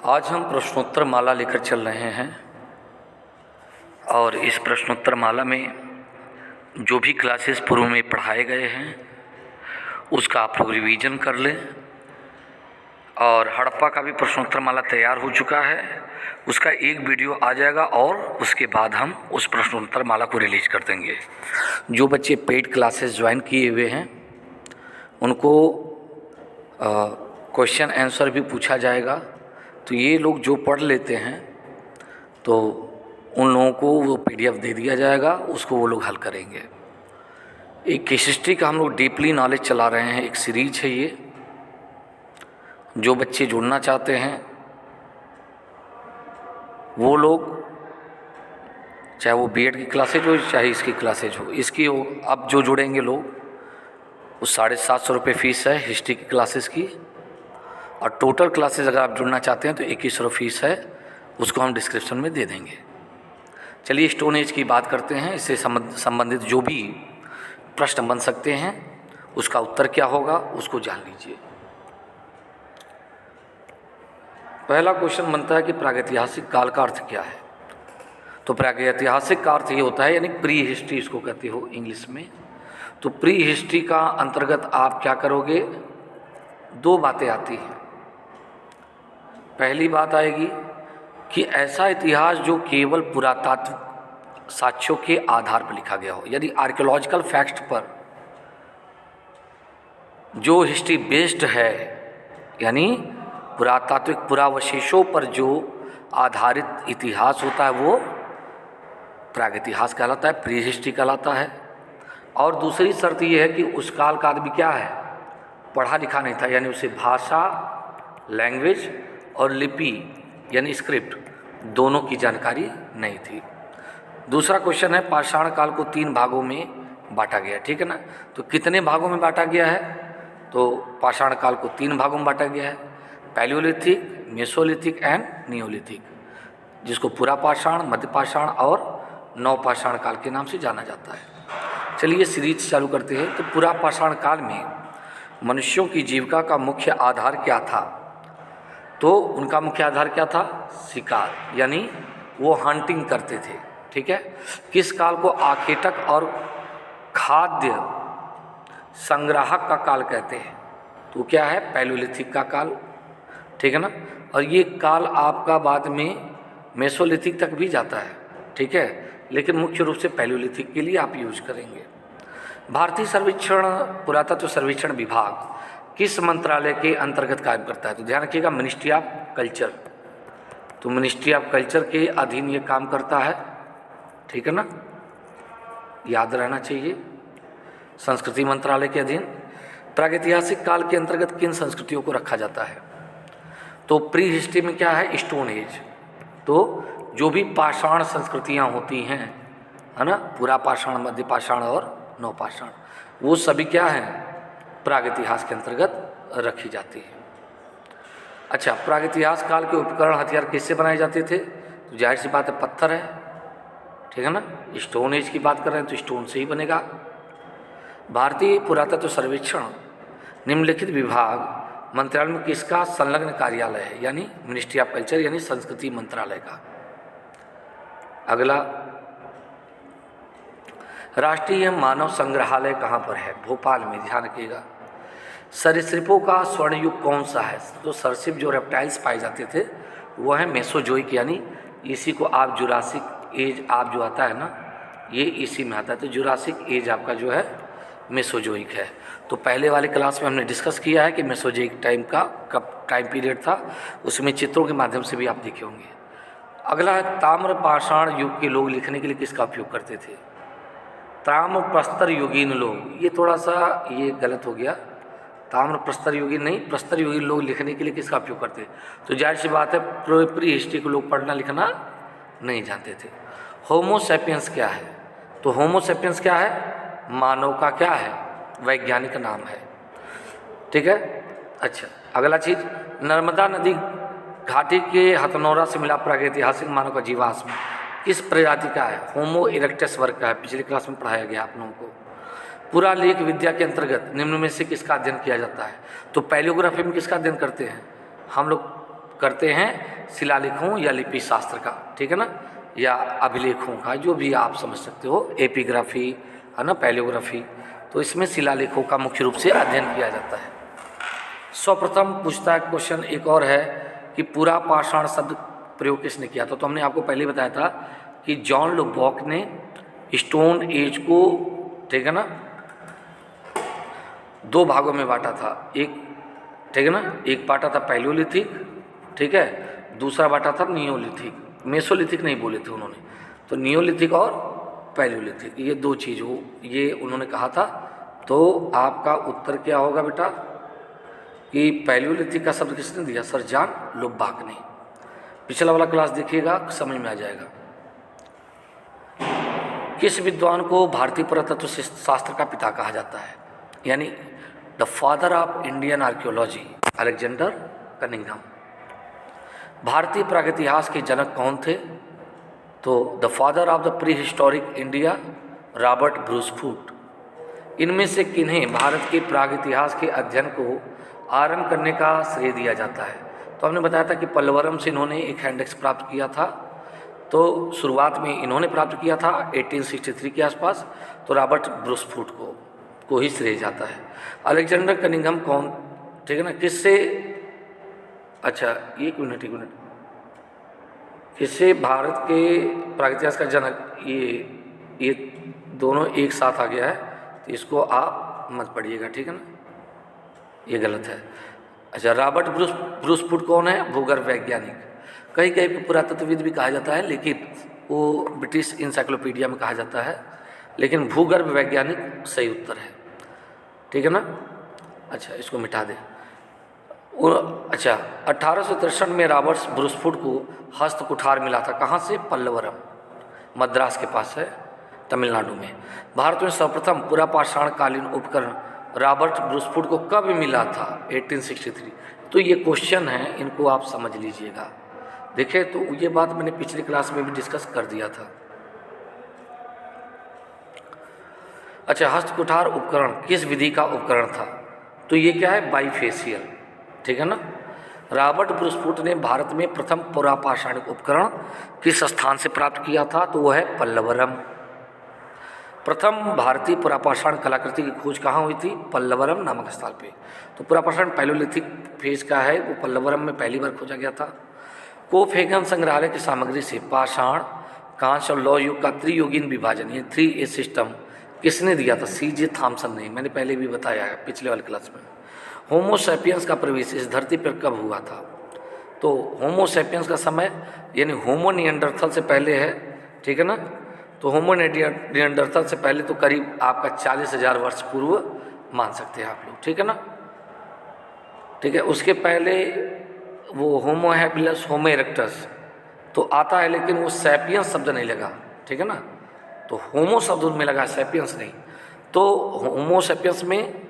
आज हम प्रश्नोत्तर माला लेकर चल रहे हैं और इस प्रश्नोत्तर माला में जो भी क्लासेस पूर्व में पढ़ाए गए हैं उसका आप लोग रिवीजन कर लें। और हड़प्पा का भी प्रश्नोत्तर माला तैयार हो चुका है, उसका एक वीडियो आ जाएगा और उसके बाद हम उस प्रश्नोत्तर माला को रिलीज कर देंगे। जो बच्चे पेड क्लासेस ज्वाइन किए हुए हैं उनको क्वेश्चन आंसर भी पूछा जाएगा, तो ये लोग जो पढ़ लेते हैं तो उन लोगों को वो PDF दे दिया जाएगा, उसको वो लोग हल करेंगे। एक केस हिस्ट्री का हम लोग डीपली नॉलेज चला रहे हैं, एक सीरीज है ये। जो बच्चे जुड़ना चाहते हैं वो लोग, चाहे वो BEd की क्लासेज हो चाहे इसकी क्लासेज हो, इसकी हो, अब जो जुड़ेंगे लोग वो 750 रुपये फ़ीस है हिस्ट्री की क्लासेस की। और टोटल क्लासेस अगर आप जुड़ना चाहते हैं तो 2100 फीस है, उसको हम डिस्क्रिप्शन में दे देंगे। चलिए स्टोन एज की बात करते हैं। इससे संबंधित जो भी प्रश्न बन सकते हैं उसका उत्तर क्या होगा उसको जान लीजिए। पहला क्वेश्चन बनता है कि प्रागैतिहासिक काल का अर्थ क्या है। तो प्रागैतिहासिक का अर्थ ये होता है, यानी प्री हिस्ट्री इसको कहते हो इंग्लिश में। तो प्री हिस्ट्री का अंतर्गत आप क्या करोगे, दो बातें आती हैं। पहली बात आएगी कि ऐसा इतिहास जो केवल पुरातात्विक साक्ष्यों के आधार पर लिखा गया हो, यानी आर्कियोलॉजिकल फैक्ट पर जो हिस्ट्री बेस्ड है, यानी पुरातात्विक पुरावशेषों पर जो आधारित इतिहास होता है वो प्रागैतिहास कहलाता है, प्री हिस्ट्री कहलाता है। और दूसरी शर्त ये है कि उस काल का आदमी क्या है, पढ़ा लिखा नहीं था, यानी उसे भाषा, लैंग्वेज और लिपि यानी स्क्रिप्ट दोनों की जानकारी नहीं थी। दूसरा क्वेश्चन है, पाषाण काल को 3 भागों में बांटा गया, ठीक है ना। तो कितने भागों में बांटा गया है, तो पाषाण काल को 3 भागों में बांटा गया है, पैलियोलिथिक, मेसोलिथिक एंड नियोलिथिक, जिसको पुरापाषाण, मध्यपाषाण और नवपाषाण काल के नाम से जाना जाता है। चलिए सीरीज चालू करते हैं। तो पुरापाषाण काल में मनुष्यों की जीविका का मुख्य आधार क्या था, तो उनका मुख्य आधार क्या था, शिकार, यानी वो हंटिंग करते थे, ठीक है। किस काल को आखेटक और खाद्य संग्राहक का काल कहते हैं, तो क्या है, पैलियोलिथिक का काल, ठीक है ना। और ये काल आपका बाद में मेसोलिथिक तक भी जाता है, ठीक है, लेकिन मुख्य रूप से पैलियोलिथिक के लिए आप यूज करेंगे। भारतीय सर्वेक्षण पुरातत्व सर्वेक्षण विभाग किस मंत्रालय के अंतर्गत काम करता है, तो ध्यान रखिएगा मिनिस्ट्री ऑफ कल्चर। तो मिनिस्ट्री ऑफ कल्चर के अधीन ये काम करता है, ठीक है ना, याद रहना चाहिए। संस्कृति मंत्रालय के अधीन। प्रागैतिहासिक काल के अंतर्गत किन संस्कृतियों को रखा जाता है, तो प्री हिस्ट्री में क्या है, स्टोन एज। तो जो भी पाषाण संस्कृतियाँ होती हैं, है ना, पुरापाषाण, मध्यपाषाण और नवपाषाण, वो सभी क्या हैं, प्रागैतिहास के अंतर्गत रखी जाती है। अच्छा, प्रागैतिहास काल के उपकरण हथियार किससे बनाए जाते थे, तो जाहिर सी बात है पत्थर है, ठीक है ना। स्टोन एज की बात कर रहे हैं तो स्टोन से ही बनेगा। भारतीय पुरातत्व सर्वेक्षण निम्नलिखित विभाग मंत्रालय में किसका संलग्न कार्यालय है, यानी मिनिस्ट्री ऑफ कल्चर यानी संस्कृति मंत्रालय का। अगला, राष्ट्रीय मानव संग्रहालय कहाँ पर है, भोपाल में, ध्यान रखिएगा। सरीसृपों का स्वर्ण युग कौन सा है, तो सरीसृप जो रेप्टाइल्स पाए जाते थे वो है मेसोजोइक, यानी इसी को आप जुरासिक एज आप जो आता है ना, ये इसी में आता है। तो जुरासिक एज आपका जो है मेसोजोइक है। तो पहले वाले क्लास में हमने डिस्कस किया है कि मेसोजोइक टाइम का कब टाइम पीरियड था, उसमें चित्रों के माध्यम से भी आप देखे होंगे। अगला है, ताम्रपाषाण युग के लोग लिखने के लिए किसका उपयोग करते थे, ताम्र प्रस्तर युगीन लोग। ये थोड़ा सा ये गलत हो गया, ताम्र प्रस्तर युगीन नहीं, प्रस्तर युगीन लोग लिखने के लिए किसका उपयोग करते, तो जाहिर सी बात है प्री हिस्ट्री को लोग पढ़ना लिखना नहीं जानते थे। होमो सैपियंस क्या है, तो होमो सैपियंस क्या है, मानव का क्या है, वैज्ञानिक नाम है, ठीक है। अच्छा, अगला चीज, नर्मदा नदी घाटी के हथनोरा से मिला प्रागैतिहासिक मानव का जीवाश्म किस प्रजाति का है, होमो इरेक्टस वर्ग का है, पिछली क्लास में पढ़ाया गया आप लोगों को। पुरालेख विद्या के अंतर्गत निम्न में से किसका अध्ययन किया जाता है, तो पैलियोग्राफी में किसका अध्ययन करते हैं, हम लोग करते हैं शिलालेखों या लिपि शास्त्र का, ठीक है ना, या अभिलेखों का, जो भी आप समझ सकते हो, एपिग्राफी है ना, पैलियोग्राफी। तो इसमें शिलालेखों का मुख्य रूप से अध्ययन किया जाता है। सर्वप्रथम पूछता है क्वेश्चन एक और है कि पूरा पाषाण शब्द प्रयोग किसने किया था। तो हमने आपको पहले बताया था कि जॉन लुबॉक ने स्टोन एज को, ठीक है ना, दो भागों में बांटा था। एक, ठीक है ना, एक बांटा था पैलियोलिथिक, ठीक है, दूसरा बांटा था नियोलिथिक। मेसोलिथिक नहीं बोले थे उन्होंने, तो नियोलिथिक और पैलियोलिथिक, ये दो चीज़ों ये उन्होंने कहा था। तो आपका उत्तर क्या होगा बेटा कि पैलियोलिथिक का शब्द किसने दिया? सर जॉन लुबॉक ने। पिछला वाला क्लास देखिएगा, समझ में आ जाएगा। किस विद्वान को भारतीय पुरातत्व शास्त्र का पिता कहा जाता है, यानी the father of Indian archaeology? Alexander Cunningham. भारतीय प्रागैतिहास के जनक कौन थे? तो the father of the pre historic India, Robert Bruce Foote. इनमें से किन्हें भारत के प्रागैतिहास के अध्ययन को आरंभ करने का श्रेय दिया जाता है? तो हमने बताया था कि पल्लवरम से इन्होंने एक हैंडेक्स प्राप्त किया था। तो शुरुआत में इन्होंने प्राप्त किया था 1863 के आसपास, तो रॉबर्ट ब्रूस फूट को ही श्रेय जाता है। अलेक्जेंडर कनिंघम कौन, ठीक है ना, किससे, अच्छा एक मिनट, किससे भारत के प्रागैतिहास का जनक, ये दोनों एक साथ आ गया है, तो इसको आप मत पढ़िएगा, ठीक है ना, ये गलत है। अच्छा, रॉबर्ट ब्रूस फूट कौन है? भूगर्भ वैज्ञानिक। कहीं कहीं पे पुरातत्वविद भी कहा जाता है, लेकिन वो ब्रिटिश इंसाइक्लोपीडिया में कहा जाता है, लेकिन भूगर्भ वैज्ञानिक सही उत्तर है, ठीक है ना। अच्छा, इसको मिटा दें। अच्छा, 1863 में रॉबर्ट ब्रूस फूट को हस्त कुठार मिला था, कहाँ से? पल्लवरम, मद्रास के पास है, तमिलनाडु में। भारत में सर्वप्रथम पूरा पाषाण कालीन उपकरण रॉबर्ट ब्रूस फूट को कब मिला था? 1863। तो ये क्वेश्चन है, इनको आप समझ लीजिएगा। देखिए, तो ये बात मैंने पिछली क्लास में भी डिस्कस कर दिया था। अच्छा, हस्त कुठार उपकरण किस विधि का उपकरण था? तो ये क्या है? बाईफेशियल, ठीक है ना। रॉबर्ट ब्रूस फूट ने भारत में प्रथम पूरा पाषाणिक उपकरण किस स्थान से प्राप्त किया था? तो वह है पल्लवरम। प्रथम भारतीय पुरापाषाण कलाकृति की खोज कहाँ हुई थी? पल्लवरम नामक स्थल पे। तो पुरापाषाण पैलियोलिथिक फेज का है, वो पल्लवरम में पहली बार खोजा गया था। कोफेगन संग्रहालय की सामग्री से पाषाण, कांस्य और लौह युग का त्रियुगीन विभाजन, ये 3A सिस्टम किसने दिया था? CJ थॉमसन ने। मैंने पहले भी बताया है पिछले वाले क्लास में। होमोसैपियंस का प्रवेश इस धरती पर कब हुआ था? तो होमोसैपियंस का समय यानी होमो निएंडरथल से पहले है, ठीक है ना। तो होमो निएंडरथल से पहले तो करीब आपका 40,000 वर्ष पूर्व मान सकते हैं आप लोग, ठीक है ना। ठीक है, उसके पहले वो होमो हैबिलस, होमो इरेक्टस तो आता है, लेकिन वो सैपियंस शब्द नहीं लगा, ठीक है ना। तो होमो शब्द में लगा, सैपियंस नहीं। तो होमो सैपियंस में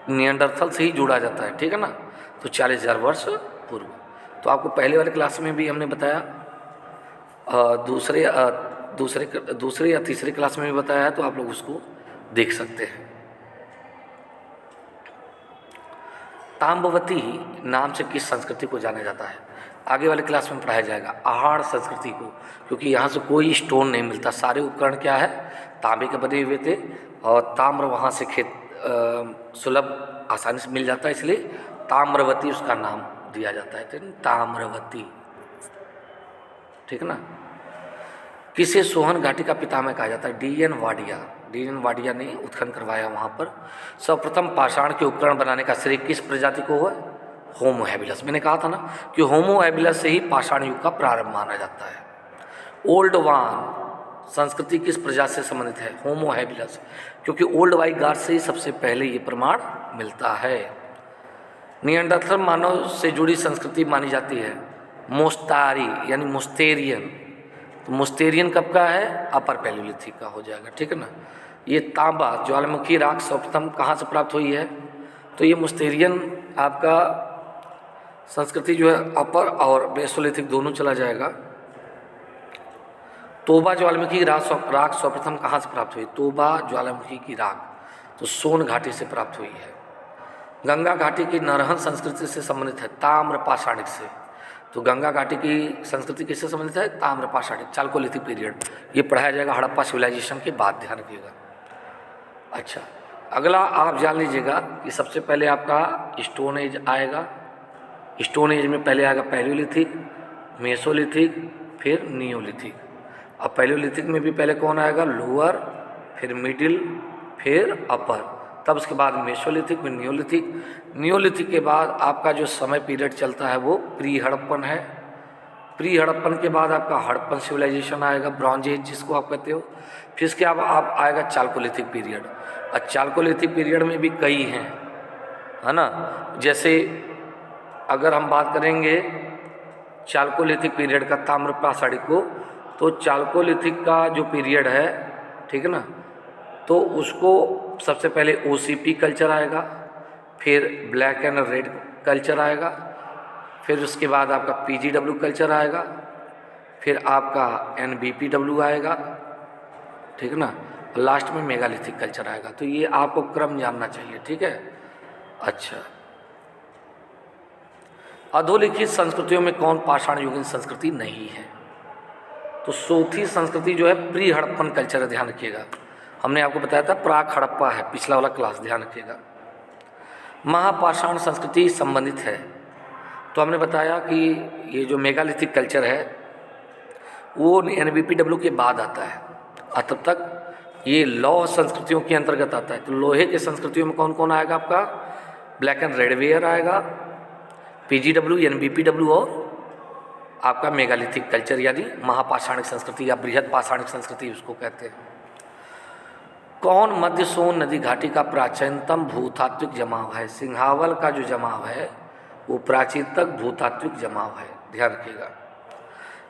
निएंडरथल से ही जुड़ा जाता है, ठीक है ना। तो 40,000 वर्ष पूर्व। तो आपको पहले वाले क्लास में भी हमने बताया, दूसरे या तीसरे क्लास में भी बताया है, तो आप लोग उसको देख सकते हैं। ताम्रवती नाम से किस संस्कृति को जाना जाता है? आगे वाले क्लास में पढ़ाया जाएगा आहड़ संस्कृति को, क्योंकि यहाँ से कोई स्टोन नहीं मिलता, सारे उपकरण क्या है? तांबे के बने हुए थे, और ताम्र वहाँ से सुलभ आसानी से मिल जाता है, इसलिए ताम्रवती उसका नाम दिया जाता है, ताम्रवती, ठीक है ना। किसे सोहन घाटी का पितामह कहा जाता है? DN वाडिया ने उत्खनन करवाया वहाँ पर। सर्वप्रथम पाषाण के उपकरण बनाने का श्रेय किस प्रजाति को हुआ? होमो हैबिलस। मैंने कहा था ना कि होमो हैबिलस से ही पाषाण युग का प्रारंभ माना जाता है। ओल्ड वान संस्कृति किस प्रजाति से संबंधित है? होमो हैबिलस, क्योंकि ओल्ड वाइट गार्ड से ही सबसे पहले ये प्रमाण मिलता है। निएंडरथल मानव से जुड़ी संस्कृति मानी जाती है मोस्तारी यानी मोस्टेरियन। तो मोस्टेरियन कब का है? अपर पैलियोलिथिक का हो जाएगा, ठीक है ना। ये तांबा ज्वालामुखी राख सर्वप्रथम कहाँ से प्राप्त हुई है? तो ये मोस्टेरियन आपका संस्कृति जो है अपर और मेसोलिथिक दोनों चला जाएगा। तोबा ज्वालामुखी राख सर्वप्रथम कहाँ से प्राप्त हुई? तोबा ज्वालामुखी की राख तो सोन घाटी से प्राप्त हुई है। गंगा घाटी की नरहन संस्कृति से संबंधित है ताम्र पाषाणिक से। तो गंगा घाटी की संस्कृति किससे संबंधित है? ताम्र पाषाणिक चालकोलिथिक पीरियड। ये पढ़ाया जाएगा हड़प्पा सिविलाइजेशन के बाद, ध्यान रखिएगा। अच्छा, अगला आप जान लीजिएगा कि सबसे पहले आपका स्टोन एज आएगा। स्टोन एज में पहले आएगा पैलियोलिथिक, मेसोलिथिक, फिर नियोलिथिक। अब पैलियोलिथिक में भी पहले कौन आएगा? लोअर, फिर मिडिल, फिर अपर, तब उसके बाद मेसोलिथिक, फिर नियोलिथिक। नियोलिथिक के बाद आपका जो समय पीरियड चलता है वो प्री हड़प्पन है। प्री हड़प्पन के बाद आपका हड़प्पन सिविलाइजेशन आएगा, ब्रॉन्ज एज जिसको आप कहते हो। फिर इसके अब आप आएगा चालकोलिथिक पीरियड। और चालकोलिथिक पीरियड में भी कई हैं, है ना। जैसे अगर हम बात करेंगे चालकोलिथिक पीरियड का ताम्र पाषाणिक को, तो चालकोलिथिक का जो पीरियड है, ठीक है ना, तो उसको सबसे पहले ओसीपी कल्चर आएगा, फिर ब्लैक एंड रेड कल्चर आएगा, फिर उसके बाद आपका पीजीडब्ल्यू कल्चर आएगा, फिर आपका एनबीपीडब्ल्यू आएगा, ठीक है ना, लास्ट में मेगालिथिक कल्चर आएगा। तो ये आपको क्रम जानना चाहिए, ठीक है। अच्छा, अधोलिखित संस्कृतियों में कौन पाषाण युगीन संस्कृति नहीं है? तो चौथी संस्कृति जो है प्री हड़प्पन कल्चर है, ध्यान रखिएगा। हमने आपको बताया था प्राक हड़प्पा है, पिछला वाला क्लास, ध्यान रखिएगा। महापाषाण संस्कृति संबंधित है, तो हमने बताया कि ये जो मेगालिथिक कल्चर है वो एनबीपीडब्ल्यू के बाद आता है, और तब तक ये लौह संस्कृतियों के अंतर्गत आता है। तो लोहे के संस्कृतियों में कौन कौन आएगा? आपका ब्लैक एंड रेड वेयर आएगा, पीजीडब्ल्यू, एनबीपीडब्ल्यू और आपका मेगालिथिक कल्चर, यानी महापाषाणिक संस्कृति या बृहद पाषाणिक संस्कृति उसको कहते हैं। कौन मध्य सोन नदी घाटी का प्राचीनतम भूतात्विक जमाव है? सिंहावल का जो जमाव है वो प्राचीनतम भूतात्विक जमाव है, ध्यान रखिएगा।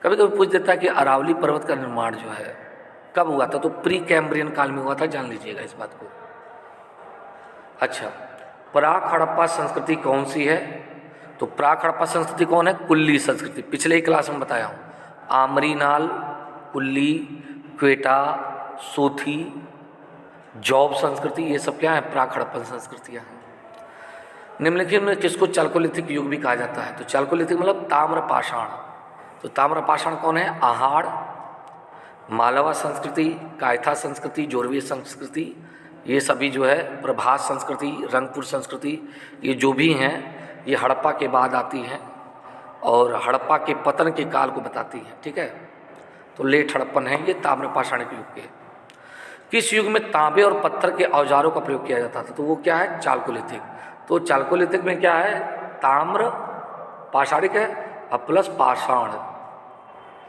कभी कभी पूछ देता है कि अरावली पर्वत का निर्माण जो है कब हुआ था? तो प्री कैम्ब्रियन काल में हुआ था, जान लीजिएगा इस बात को। अच्छा, प्राक हड़प्पा संस्कृति कौन सी है? तो प्राक हड़प्पा संस्कृति कौन है? कुल्ली संस्कृति, पिछले ही क्लास में बताया हूँ। आमरीनाल, कुल्ली, क्वेटा, सोथी, जॉब संस्कृति, ये सब क्या है? प्राक हड़प्पन संस्कृतियाँ हैं। निम्नलिखित में किसको चालकोलिथिक युग भी कहा जाता है? तो चालकोलिथिक मतलब ताम्र पाषाण। तो ताम्र पाषाण कौन है? आहाड़, मालवा संस्कृति, कायथा संस्कृति, जोरवी संस्कृति, ये सभी जो है, प्रभास संस्कृति, रंगपुर संस्कृति, ये जो भी हैं ये हड़प्पा के बाद आती हैं और हड़प्पा के पतन के काल को बताती हैं, ठीक है। तो लेट हड़प्पन है ये ताम्र पाषाणिक युग के। किस युग में तांबे और पत्थर के औजारों का प्रयोग किया जाता था? तो वो क्या है? चालकोलिथिक। तो चालकोलिथिक में क्या है? ताम्र पाषाणिक है और प्लस पाषाण,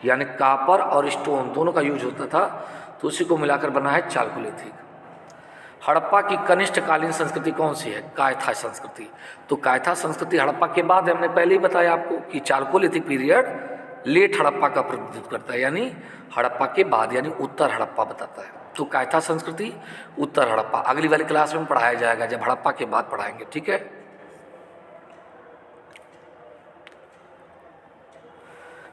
यानी कापर और स्टोन दोनों का यूज होता था, तो उसी को मिलाकर बना है चालकोलिथिक। हड़प्पा की कनिष्ठकालीन संस्कृति कौन सी है? कायथा संस्कृति। तो कायथा संस्कृति हड़प्पा के बाद है। हमने पहले ही बताया आपको कि चालकोलिथिक पीरियड लेट हड़प्पा का प्रतिनिधित्व करता है, यानी हड़प्पा के बाद, यानी उत्तर हड़प्पा बताता है। तो कायथा संस्कृति, उत्तर हड़प्पा अगली वाली क्लास में पढ़ाया जाएगा, जब हड़प्पा के बाद पढ़ाएंगे, ठीक है।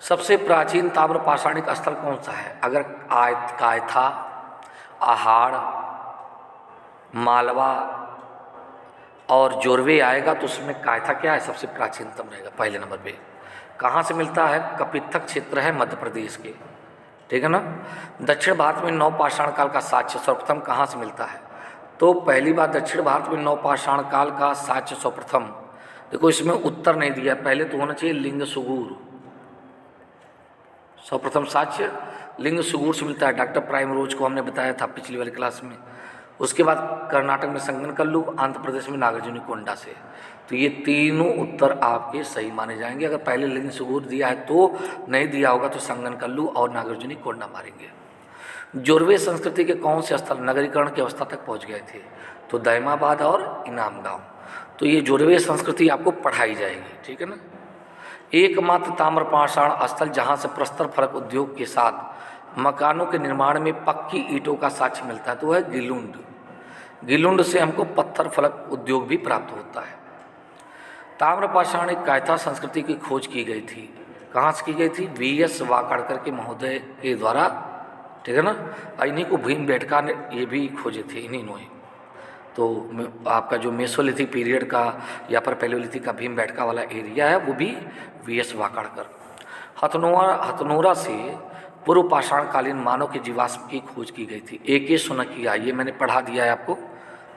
सबसे प्राचीन ताम्र पाषाणिक स्थल कौन सा है? अगर कायथा, आहाड़, मालवा और जोरवे आएगा तो उसमें कायथा क्या है? सबसे प्राचीनतम रहेगा पहले नंबर पे। कहाँ से मिलता है? कपित्थक क्षेत्र है मध्य प्रदेश के, ठीक है ना। दक्षिण भारत में नवपाषाण काल का साक्ष्य सर्वप्रथम कहाँ से मिलता है? तो पहली बात, दक्षिण भारत में नवपाषाण काल का साक्ष्य सर्वप्रथम, देखो इसमें उत्तर नहीं दिया, पहले तो होना चाहिए लिंग सुगूर। सर्वप्रथम साक्ष्य लिंग सुगूर से मिलता है, डॉक्टर प्राइमरोज को हमने बताया था पिछली वाली क्लास में। उसके बाद कर्नाटक में संगनकल्लू, आंध्र प्रदेश में नागार्जुनी कोंडा से। तो ये तीनों उत्तर आपके सही माने जाएंगे। अगर पहले लिंग सुगूर दिया है तो, नहीं दिया होगा तो संगनकल्लू और नागार्जुनी कोंडा मारेंगे। जोरवे संस्कृति के कौन से स्थल नगरीकरण की अवस्था तक पहुंच गए थे? तो दैमाबाद और इनाम गांव। तो ये जोरवे संस्कृति आपको पढ़ाई जाएगी, ठीक है ना। एकमात्र ताम्र पाषाण स्थल जहाँ से प्रस्तर फलक उद्योग के साथ मकानों के निर्माण में पक्की ईंटों का साक्ष्य मिलता है तो वह है गिलुंड। गिलुंड से हमको पत्थर फलक उद्योग भी प्राप्त होता है। ताम्रपाषाणिक कायथा संस्कृति की खोज की गई थी, कहाँ से की गई थी? वीएस वाकाड़कर के महोदय के द्वारा, ठीक है ना। इन्हीं को भीमबेटका ने ये भी खोजे थे, इन्हीं ने। तो आपका जो मेसोलिथिक पीरियड का या फिर पैलियोलिथिक का भीमबेटका वाला एरिया है वो भी वीएस वाकाड़कर। हथनोरा से पूर्व पाषाणकालीन मानव के जीवाश्म की खोज की गई थी। AK सुनकिया, ये मैंने पढ़ा दिया है आपको,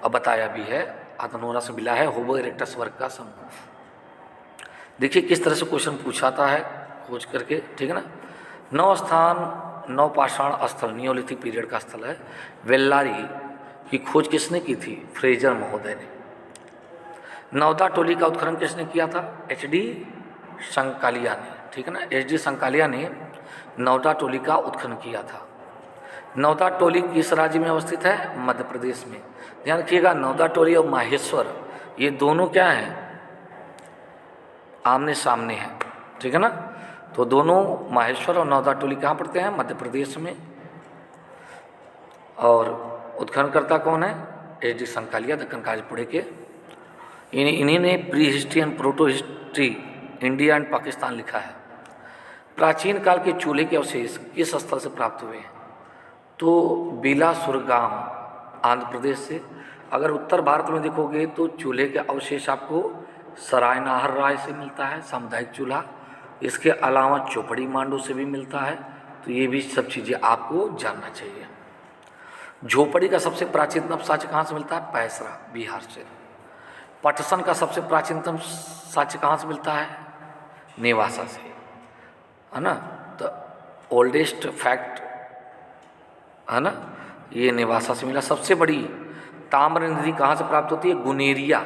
अब बताया भी है। हथनोरा से मिला है होमो इरेक्टस वर्ग का समूह। देखिए किस तरह से क्वेश्चन पूछाता है खोज करके, ठीक है ना। 9 स्थान 9 पाषाण स्थल नियोलिथिक पीरियड का स्थल है। वेल्लारी की खोज किसने की थी? फ्रेजर महोदय ने। नवदा टोली का उत्खनन किसने किया था? HD संकालिया ने, ठीक है ना। HD संकालिया ने नवदा टोली का उत्खनन किया था। नवदा टोली किस राज्य में अवस्थित है? मध्य प्रदेश में। ध्यान रखिएगा, नवदा टोली और माहेश्वर ये दोनों क्या हैं? आमने सामने हैं, ठीक है ना। तो दोनों माहेश्वर और नवदा टोली कहाँ पड़ते हैं? मध्य प्रदेश में। और उत्खननकर्ता कौन है? HD संकालिया, दक्कन काजपुड़े के। इन्हीं ने pre history and proto history India and Pakistan लिखा है। प्राचीन काल के चूल्हे के अवशेष किस स्थल से प्राप्त हुए हैं? तो बिलासुरगाम, आंध्र प्रदेश से। अगर उत्तर भारत में देखोगे तो चूल्हे के अवशेष आपको सरायनाहर राय से मिलता है, सामुदायिक चूल्हा। इसके अलावा चौपड़ी मांडू से भी मिलता है। तो ये भी सब चीज़ें आपको जानना चाहिए। झोपड़ी का सबसे प्राचीनतम साक्ष्य कहाँ से मिलता है? पैसरा, बिहार से। पटसन का सबसे प्राचीनतम साक्ष्य कहाँ से मिलता है? नेवासा से, है ना। तो ओल्डेस्ट फैक्ट, है ना, ये नेवासा से मिला। सबसे बड़ी ताम्र नदी कहाँ से प्राप्त होती है? गुनेरिया,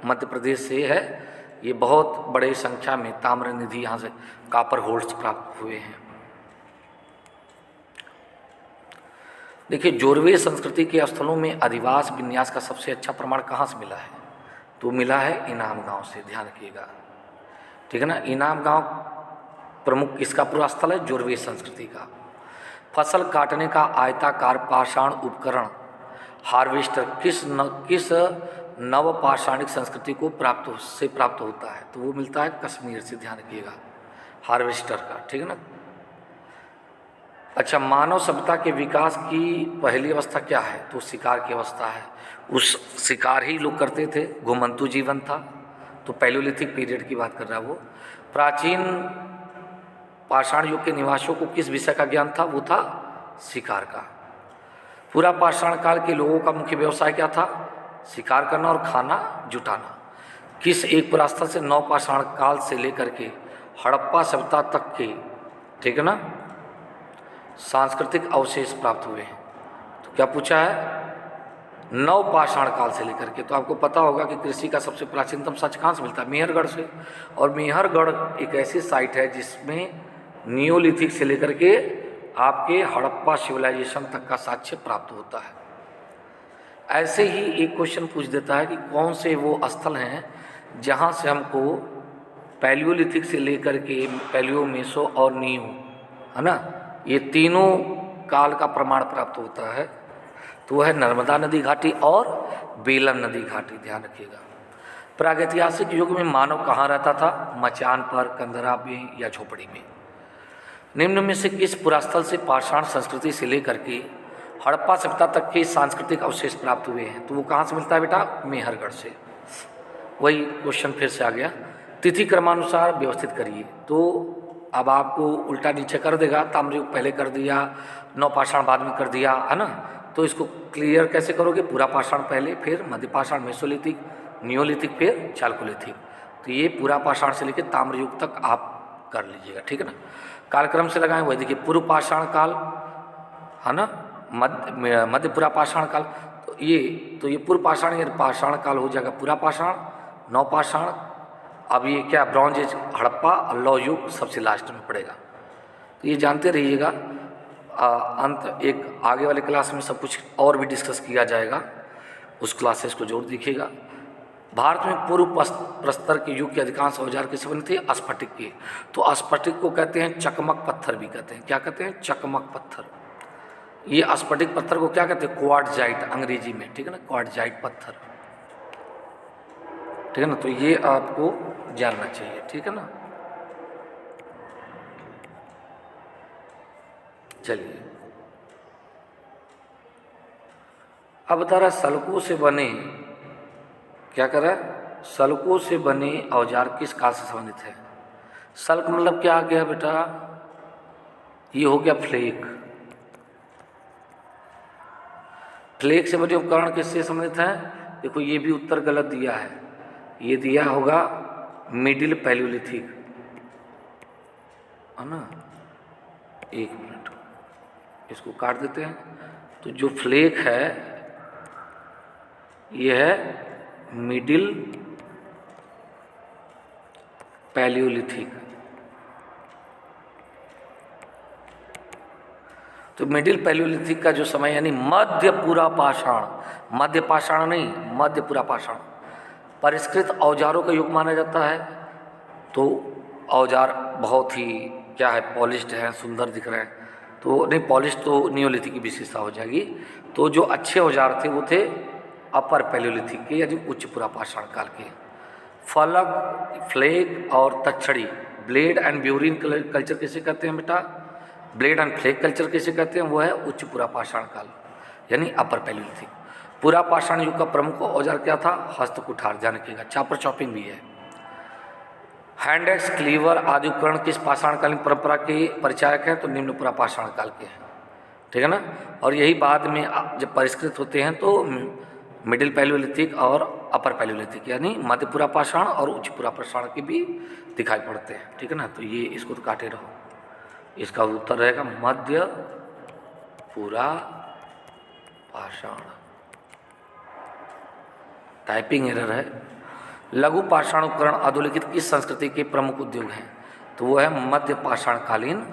मध्य प्रदेश से है। ये बहुत बड़े संख्या में ताम्र निधि यहाँ से कॉपर होल्ड्स प्राप्त हुए हैं। देखिए, जोरवे संस्कृति के स्थलों में अधिवास विन्यास का सबसे अच्छा प्रमाण कहाँ से मिला है? तो मिला है इनाम गांव से। ध्यान रखिएगा, ठीक है ना। इनाम गांव प्रमुख किसका पूरा स्थल है? जोरवे संस्कृति का। फसल काटने का आयताकार पाषाण उपकरण हार्वेस्टर किस नव पाषाणिक संस्कृति को प्राप्त होता है? तो वो मिलता है कश्मीर से। ध्यान रखिएगा, हार्वेस्टर का, ठीक है ना। अच्छा, मानव सभ्यता के विकास की पहली अवस्था क्या है? तो शिकार की अवस्था है। उस शिकार ही लोग करते थे, घुमंतु जीवन था। तो पैलियोलिथिक पीरियड की बात कर रहा है वो। प्राचीन पाषाण युग के निवासियों को किस विषय का ज्ञान था? वो था शिकार का। पूरा पाषाण काल के लोगों का मुख्य व्यवसाय क्या था? शिकार करना और खाना जुटाना। किस एक पुरास्थल से 9 पाषाण काल से लेकर के हड़प्पा सभ्यता तक के, ठीक है ना, सांस्कृतिक अवशेष प्राप्त हुए हैं? तो क्या पूछा है? 9 पाषाण काल से लेकर के। तो आपको पता होगा कि कृषि का सबसे प्राचीनतम साक्ष्य कहाँ से मिलता है? मेहरगढ़ से। और मेहरगढ़ एक ऐसी साइट है जिसमें नियोलिथिक से लेकर के आपके हड़प्पा सिविलाइजेशन तक का साक्ष्य प्राप्त होता है। ऐसे ही एक क्वेश्चन पूछ देता है कि कौन से वो स्थल हैं जहाँ से हमको पैलियोलिथिक से लेकर के पैलियो, मेसो और नीयो, है ना, ये तीनों काल का प्रमाण प्राप्त होता है। तो वह है नर्मदा नदी घाटी और बेलन नदी घाटी। ध्यान रखिएगा। प्रागैतिहासिक युग में मानव कहाँ रहता था? मचान पर, कंदरा में या झोपड़ी में। निम्न में से किस पुरास्थल से पाषाण संस्कृति से लेकर के हड़प्पा सभ्यता तक के सांस्कृतिक अवशेष प्राप्त हुए हैं? तो वो कहाँ से मिलता है बेटा? मेहरगढ़ से। वही क्वेश्चन फिर से आ गया। तिथि क्रमानुसार व्यवस्थित करिए। तो अब आपको उल्टा नीचे कर देगा, ताम्रयुग पहले कर दिया, 9 पाषाण बाद में कर दिया, है ना। तो इसको क्लियर कैसे करोगे? पूरा पाषाण पहले, फिर मध्य पाषाण, मेसोलिथिक, नियोलिथिक, फिर चालकोलिथिक। तो ये पूरा पाषाण से लेकर ताम्रयुग तक आप कर लीजिएगा, ठीक है ना। कालक्रम से लगाएं वही। देखिए, पूर्व पाषाण काल, है ना, मध्य पूरा पाषाण काल। तो ये पूर्व पाषाण, ये पाषाण काल हो जाएगा पूरा पाषाण, 9 पाषाण। अब ये क्या? ब्रॉन्ज एज, हड़प्पा, लौह युग सबसे लास्ट में पड़ेगा। तो ये जानते रहिएगा। अंत एक आगे वाले क्लास में सब कुछ और भी डिस्कस किया जाएगा, उस क्लासेस को जरूर देखिएगा। भारत में पूर्व प्रस्तर के युग के अधिकांश औजार किससे बने थे? स्फटिक के। तो स्फटिक को कहते हैं चकमक पत्थर भी कहते हैं। क्या कहते हैं? चकमक पत्थर। ये स्फटिक पत्थर को क्या कहते हैं? क्वार्टजाइट अंग्रेजी में, ठीक है ना, क्वार्टजाइट पत्थर, ठीक है ना। तो ये आपको जानना चाहिए, ठीक है ना। चलिए, अब बता रहा सल्कों से बने, क्या कर रहा है, सल्कों से बने औजार किस काल से संबंधित है। सल्क मतलब क्या आ गया बेटा, ये हो गया फ्लेक। फ्लेक से बने उपकरण किससे संबंधित है, देखो ये भी उत्तर गलत दिया है, ये दिया होगा मिडिल पैलियोलिथिक, है ना। एक मिनट, इसको काट देते हैं। तो जो फ्लेक है ये है मिडिल पैलियोलिथिक। तो मिडिल पैलियोलिथिक का जो समय यानी मध्य पूरा पाषाण, मध्य पाषाण नहीं, मध्य पूरा पाषाण परिष्कृत औजारों का युग माना जाता है। तो औजार बहुत ही क्या है, पॉलिश्ड हैं, सुंदर दिख रहे हैं। तो नहीं, पॉलिश तो नियोलिथिक की विशेषता हो जाएगी। तो जो अच्छे औजार थे वो थे अपर पैलियोलिथिक के यानी उच्च पूरा पाषाण काल के। फलक, फ्लेक और तक्षड़ी, ब्लेड एंड ब्यूरिन कल्चर किसे कहते हैं बेटा, ब्लेड एंड फ्लेक कल्चर किसे कहते हैं, वो है उच्च पूरा पाषाण काल यानी अपर पैलियोलिथिक। पूरा पाषाण युग का प्रमुख औजार क्या था, हस्त कुठार, ध्यान रखिएगा, चापर चॉपिंग भी है। हैंड एक्स, क्लीवर आदि उपकरण किस पाषाणकालीन परंपरा के परिचायक हैं, तो निम्न पूरा पाषाण काल के हैं, ठीक है ना। और यही बाद में जब परिष्कृत होते हैं तो मिडिल पैलियोलिथिक और अपर पैलियोलिथिक यानी मध्य पूरा पाषाण और उच्च पूरा पाषाण के भी दिखाई पड़ते हैं, ठीक है ना। तो ये इसको तो काटे रहो, इसका उत्तर रहेगा मध्य पूरा पाषाण। टाइपिंग एरर है। लघु पाषाण उपकरण अधोलिखित किस संस्कृति के प्रमुख उद्योग हैं, तो वो है मध्य पाषाणकालीन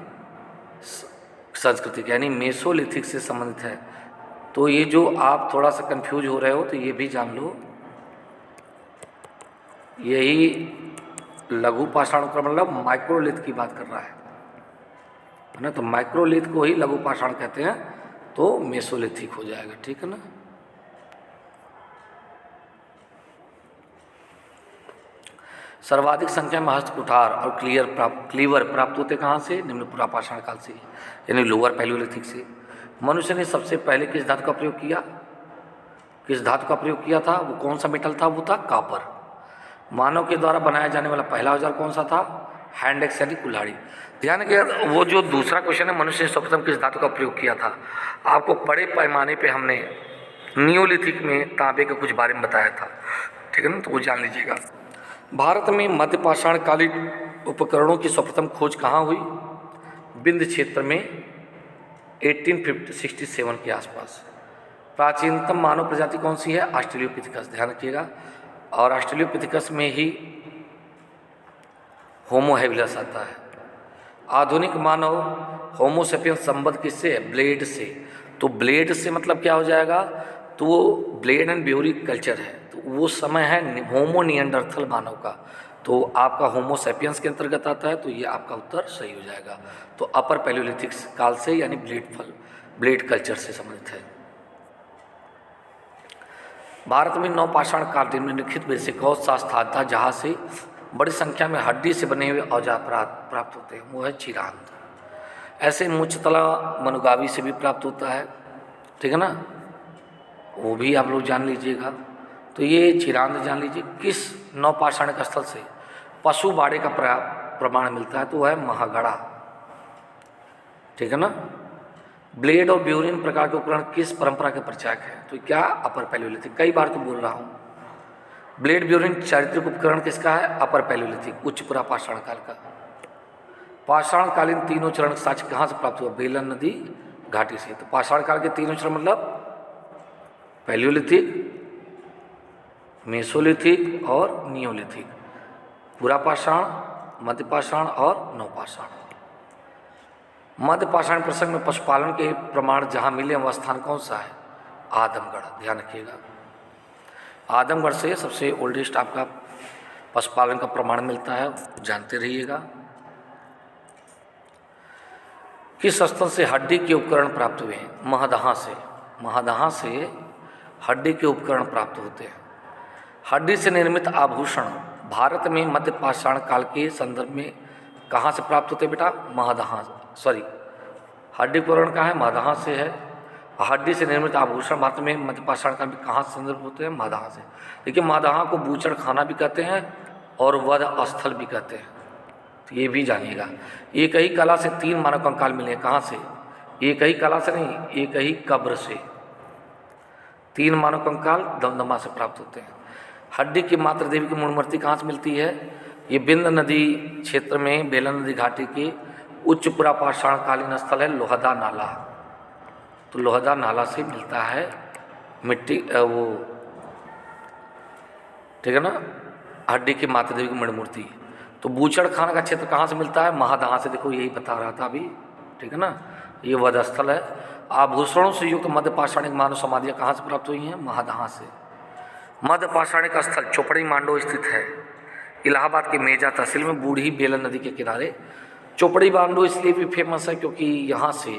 संस्कृति यानी मेसोलिथिक से संबंधित है। तो ये जो आप थोड़ा सा कंफ्यूज हो रहे हो तो ये भी जान लो, यही लघु पाषाण उपकरण मतलब माइक्रोलिथ की बात कर रहा है ना। तो माइक्रोलिथ को ही लघु पाषाण कहते हैं, तो मेसोलिथिक हो जाएगा, ठीक है ना। सर्वाधिक संख्या में हस्त कुठार और क्लीवर प्राप्त होते कहाँ से, निम्न पूरा पाषाण काल से यानी लोअर पैलियोलिथिक से। मनुष्य ने सबसे पहले किस धातु का प्रयोग किया, किस धातु का प्रयोग किया था, वो कौन सा मेटल था, वो था कॉपर। मानव के द्वारा बनाया जाने वाला पहला औजार कौन सा था, हैंड एक्स यानी कुल्हाड़ी। ध्यान रखिए, वो जो दूसरा क्वेश्चन है मनुष्य ने सर्वप्रथम किस धातु का प्रयोग किया था, आपको बड़े पैमाने पे हमने नियोलिथिक में तांबे के कुछ बारे में बताया था, ठीक है ना, तो वो जान लीजिएगा। भारत में मध्य पाषाणकालीन उपकरणों की सर्वप्रथम खोज कहाँ हुई, विंध्य क्षेत्र में 1867 के आसपास। प्राचीनतम मानव प्रजाति कौन सी है, ऑस्ट्रेलियोपिथेकस, ध्यान रखिएगा। और ऑस्ट्रेलियोपिथेकस में ही होमो हैबिलस आता है। आधुनिक मानव होमो सेपियंस संबद्ध किससे है, ब्लेड से। तो ब्लेड से मतलब क्या हो जाएगा, तो वो ब्लेड एंड ब्यूरी कल्चर है, तो वो समय है होमो निएंडरथल मानव का। तो आपका होमो सेपियंस के अंतर्गत आता है, तो ये आपका उत्तर सही हो जाएगा। तो अपर पैलियोलिथिक काल से यानी ब्लेड कल्चर से संबंधित है। भारत में नवपाषाण काल निम्नलिखित में से कौन सा स्थान था जहाँ से बड़ी संख्या में हड्डी से बने हुए औजार प्राप्त होते हैं, वो है चिरांद। ऐसे मुचतला मनुगावी से भी प्राप्त होता है, ठीक है ना, वो भी आप लोग जान लीजिएगा। तो ये चिरांद जान लीजिए। किस नवपाषाणिक स्थल से पशु बाड़े का प्रमाण मिलता है, तो वह है महागढ़ा, ठीक है ना। ब्लेड और ब्यूरिन प्रकार के उपकरण किस परंपरा के परिचायक हैं, तो क्या अपर पैलियोलिथिक। कई बार तो बोल रहा हूँ, ब्लेड ब्यूरिन चारित्रिक उपकरण किसका है, अपर पैलियोलिथिक उच्च पूरा पाषाण काल का। पाषाणकालीन तीनों चरण साक्ष्य कहाँ से प्राप्त हुआ, बेलन नदी घाटी से। तो पाषाण काल के तीनों चरण मतलब पैलियोलिथिक, मेसोलिथिक और नियोलिथिक। पूरा पाषाण, मध्य पाषाण और नवपाषाण। मध्य पाषाण प्रसंग में पशुपालन के प्रमाण जहाँ मिले वह स्थान कौन सा है, आदमगढ़, ध्यान रखिएगा। आदमगढ़ से सबसे ओल्डेस्ट आपका पशुपालन का प्रमाण मिलता है, जानते रहिएगा। किस स्थल से हड्डी के उपकरण प्राप्त हुए हैं, महदहा से। महदहा से हड्डी के उपकरण प्राप्त होते हैं। हड्डी से निर्मित आभूषण भारत में मध्य पाषाण काल के संदर्भ में कहाँ से प्राप्त होते हैं बेटा, महदहा, सॉरी हड्डी उपकरण कहाँ है, महदहा से है। हड्डी से निर्मित आभूषण भारत में मध्यपाषाण काल में कहाँ से संदर्भ होते हैं? मादहा से। देखिए मादहा को बूचड़ खाना भी कहते हैं और वध स्थल भी कहते हैं, तो ये भी जानिएगा। एक ही कला से 3 मानव कंकाल मिले हैं। कहाँ से? एक ही कला से नहीं, एक ही कब्र से 3 मानव कंकाल दमदमा से प्राप्त होते हैं। हड्डी की मातृ देवी की मूर्ति कहाँ से मिलती है? ये बिंद नदी क्षेत्र में बेलन नदी घाटी के उच्च पुरापाषाणकालीन स्थल है लोहदा नाला। तो लोहदा नाला से मिलता है मिट्टी वो, ठीक है ना, हड्डी की मातृ देवी की मणिमूर्ति। तो बूचड़ खाना का क्षेत्र कहाँ से मिलता है? महादहा से। देखो यही बता रहा था अभी, ठीक है ना, ये वध स्थल है। आभूषणों से युक्त मध्यपाषाणिक मानव समाधियाँ कहाँ से प्राप्त हुई हैं? महादहा से। मध्यपाषाणिक स्थल चोपड़ी मांडो स्थित है इलाहाबाद के मेजा तहसील में, बूढ़ी बेलन नदी के किनारे। चोपड़ी मांडो इसलिए भी फेमस है क्योंकि यहाँ से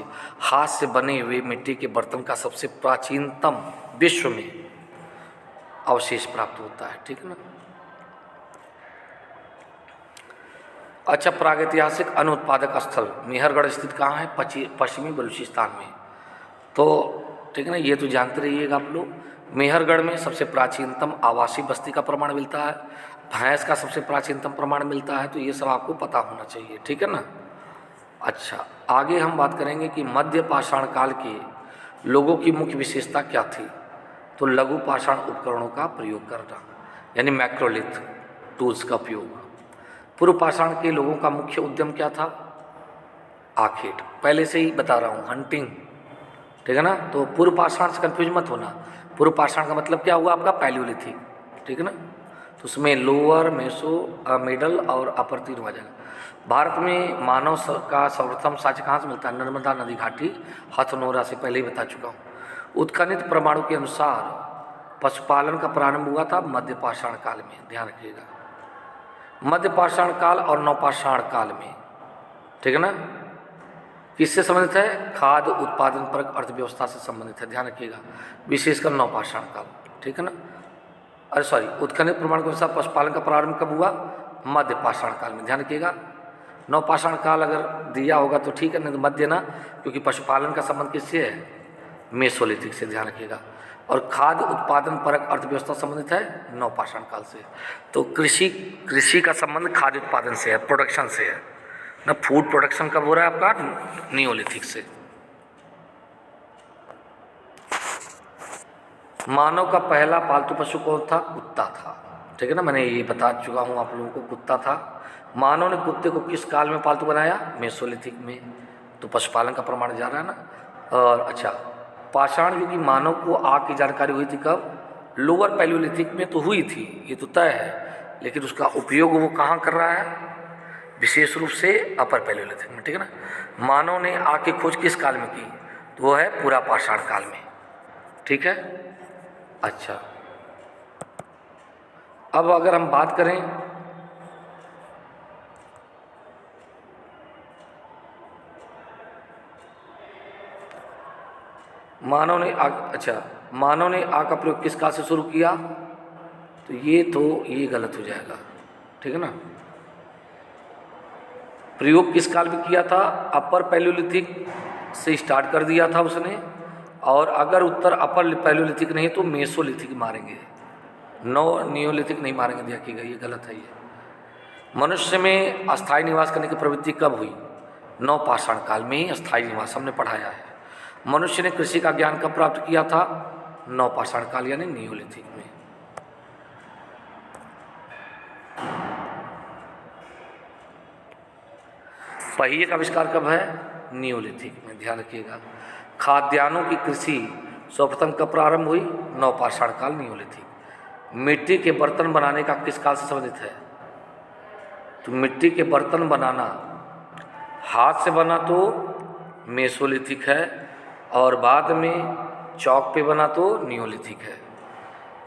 हाथ से बने हुए मिट्टी के बर्तन का सबसे प्राचीनतम विश्व में अवशेष प्राप्त होता है, ठीक है ना। अच्छा, प्रागैतिहासिक अन्न उत्पादक स्थल मेहरगढ़ स्थित कहाँ है? पश्चिमी बलूचिस्तान में। तो ठीक है ना, ये तो जानते रहिएगा आप लोग। मेहरगढ़ में सबसे प्राचीनतम आवासीय बस्ती का प्रमाण मिलता है, भैंस का सबसे प्राचीनतम प्रमाण मिलता है, तो ये सब आपको पता होना चाहिए, ठीक है ना। अच्छा, आगे हम बात करेंगे कि मध्य पाषाण काल के लोगों की मुख्य विशेषता क्या थी। तो लघु पाषाण उपकरणों का प्रयोग करना, यानी मैक्रोलिथ टूल्स का उपयोग। पूर्व पाषाण के लोगों का मुख्य उद्यम क्या था? आखेट, पहले से ही बता रहा हूँ, हंटिंग, ठीक है ना। तो पूर्व पाषाण से कंफ्यूज मत होना। पूर्व पाषाण का मतलब क्या हुआ आपका? पैलियोलिथिक, ठीक है ना। तो उसमें लोअर, मेसो, मिडल और अपर 3 हो जाएगा। भारत में मानव का सर्वप्रथम साक्ष्य कहाँ से मिलता है? नर्मदा नदी घाटी, हथनोरा से, पहले ही बता चुका हूँ। उत्खनित प्रमाणों के अनुसार पशुपालन का प्रारंभ हुआ था मध्य पाषाण काल में, ध्यान रखिएगा। मध्य पाषाण काल और नवपाषाण काल में, ठीक है ना। किससे संबंधित है? खाद्य उत्पादन पर अर्थव्यवस्था से संबंधित है, ध्यान रखिएगा, विशेषकर नवपाषाण काल, ठीक है ना। अरे सॉरी, उत्खनित प्रमाण के अनुसार पशुपालन का प्रारंभ कब हुआ? मध्य पाषाण काल में, ध्यान रखिएगा। नवपाषाण काल अगर दिया होगा तो ठीक है, नहीं तो मत देना, क्योंकि पशुपालन का संबंध किससे है? मेसोलिथिक से, ध्यान रखिएगा। और खाद्य उत्पादन परक अर्थव्यवस्था संबंधित है नवपाषाण काल से। तो कृषि का संबंध खाद्य उत्पादन से है, प्रोडक्शन से है ना। फूड प्रोडक्शन कब हो रहा है आपका? नियोलिथिक से। मानव का पहला पालतू पशु कौन था? कुत्ता था, ठीक है ना, मैंने ये बता चुका हूँ आप लोगों को, कुत्ता था। मानव ने कुत्ते को किस काल में पालतू बनाया? मेसोलिथिक में। तो पशुपालन का प्रमाण जा रहा है ना। और अच्छा, पाषाण युग की मानव को आग की जानकारी हुई थी कब? लोअर पैलियोलिथिक में तो हुई थी, ये तो तय है, लेकिन उसका उपयोग वो कहाँ कर रहा है? विशेष रूप से अपर पैलियोलिथिक में, ठीक है ना। मानव ने आग की खोज किस काल में की? तो वो है पूरा पाषाण काल में, ठीक है। अच्छा, अब अगर हम बात करें मानव ने आग का प्रयोग किस काल से शुरू किया? तो ये गलत हो जाएगा, ठीक है ना। प्रयोग किस काल में किया था? अपर पैलियोलिथिक से स्टार्ट कर दिया था उसने, और अगर उत्तर अपर पैलियोलिथिक नहीं तो मेसोलिथिक मारेंगे, नियोलिथिक नहीं मारेंगे, देखिएगा ये गलत है। ये मनुष्य में अस्थायी निवास करने की प्रवृत्ति कब हुई? नवपाषाण काल में ही अस्थायी निवास हमने पढ़ाया है। मनुष्य ने कृषि का ज्ञान कब प्राप्त किया था? नवपाषाण काल यानी नियोलिथिक में। पहिए का आविष्कार कब है? नियोलिथिक में, ध्यान रखिएगा। खाद्यान्नों की कृषि सर्वप्रथम कब प्रारंभ हुई? नवपाषाण काल, नियोलिथिक। मिट्टी के बर्तन बनाने का किस काल से संबंधित है? तो मिट्टी के बर्तन बनाना हाथ से बना तो मेसोलिथिक है, और बाद में चौक पे बना तो नियोलिथिक है,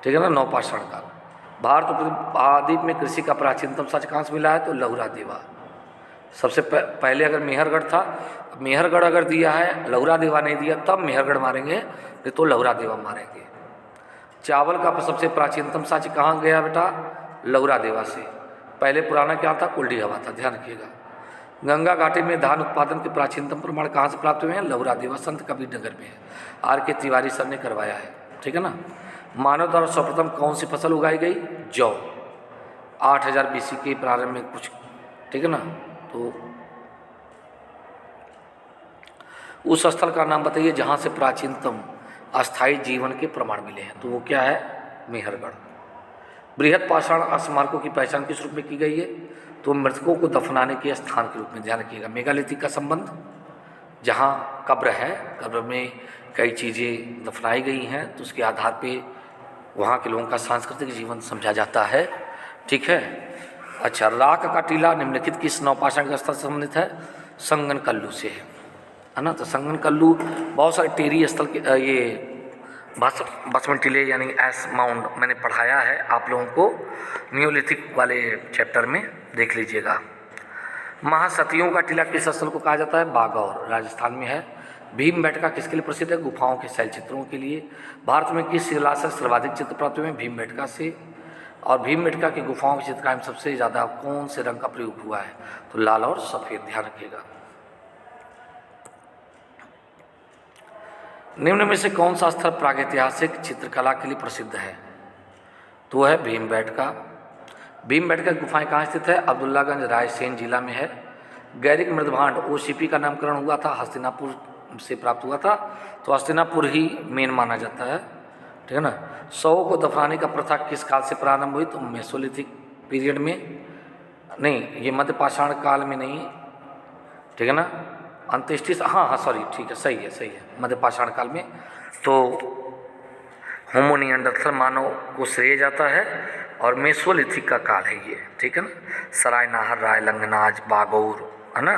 ठीक है ना, नवपाषाण काल। भारत उपद्वीप में कृषि का प्राचीनतम साक्ष्य कहाँ से मिला है? तो लहुरा देवा। सबसे पहले अगर मेहरगढ़ था, मेहरगढ़ अगर दिया है, लहुरा देवा नहीं दिया, तब मेहरगढ़ मारेंगे, नहीं तो लहुरा देवा मारेंगे। चावल का सबसे प्राचीनतम साक्ष्य कहाँ गया बेटा? लहुरा देवा से। पहले पुराना क्या था? कुल्डी हवा था, ध्यान रखिएगा। गंगा घाटी में धान उत्पादन के प्राचीनतम प्रमाण कहाँ से प्राप्त हुए हैं? लहुरा देवासंत कबीर नगर में है, आर के तिवारी सर ने करवाया है, ठीक है ना। मानव द्वारा सर्वप्रथम कौन सी फसल उगाई गई? जौ, 8000 BC के प्रारंभ में कुछ, ठीक है ना। तो उस स्थल का नाम बताइए जहाँ से प्राचीनतम अस्थायी जीवन के प्रमाण मिले हैं, तो वो क्या है? मेहरगढ़। बृहद पाषाण स्मारकों की पहचान किस रूप में की गई है? तो मृतकों को दफनाने के स्थान के रूप में। ध्यान रखिएगा, मेगालिथिक का संबंध जहाँ कब्र है, कब्र में कई चीज़ें दफनाई गई हैं, तो उसके आधार पे वहाँ के लोगों का सांस्कृतिक जीवन समझा जाता है, ठीक है। अच्छा, राख का टीला निम्नलिखित किस नवपाषाण के स्थल से संबंधित है? संगन कल्लू से है ना। तो संगन कल्लू बहुत सारे टेरी स्थल के ये भस्म टीले यानी एस माउंट मैंने पढ़ाया है आप लोगों को, न्यूलिथिक वाले चैप्टर में देख लीजिएगा। महासतियों का टीला किस स्थल को कहा जाता है? बागौर, राजस्थान में है। भीमबेटका किसके लिए प्रसिद्ध है? गुफाओं के शैल चित्रों के लिए। भारत में किस शिला से सर्वाधिक चित्र प्राप्त हुए हैं? भीमबेटका से। और भीमबेटका की गुफाओं की चित्रकारी में सबसे ज़्यादा कौन से रंग का प्रयोग हुआ है? तो लाल और सफ़ेद, ध्यान रखिएगा। निम्न में से कौन सा स्थल प्रागैतिहासिक चित्रकला के लिए प्रसिद्ध है? तो है भीमबेटका। भीमबेटका गुफाएं कहाँ स्थित है? अब्दुल्लागंज, रायसेन जिला में है। गैरिक मृदभांड ओसीपी का नामकरण हुआ था, हस्तिनापुर से प्राप्त हुआ था, तो हस्तिनापुर ही मेन माना जाता है, ठीक है ना। शवों को दफनाने का प्रथा किस काल से प्रारंभ हुई? तो मेसोलिथिक पीरियड में, नहीं ये मध्य पाषाण काल में नहीं, ठीक है ना। अंत्येष्टि, हाँ सॉरी, ठीक है, सही है, मध्य पाषाण काल में। तो होमो निएंडरथल मानव को श्रेय जाता है और मेसोलिथिक का काल है ये, ठीक है ना। सराय नाहर, राय लंगनाज, बागौर, है ना,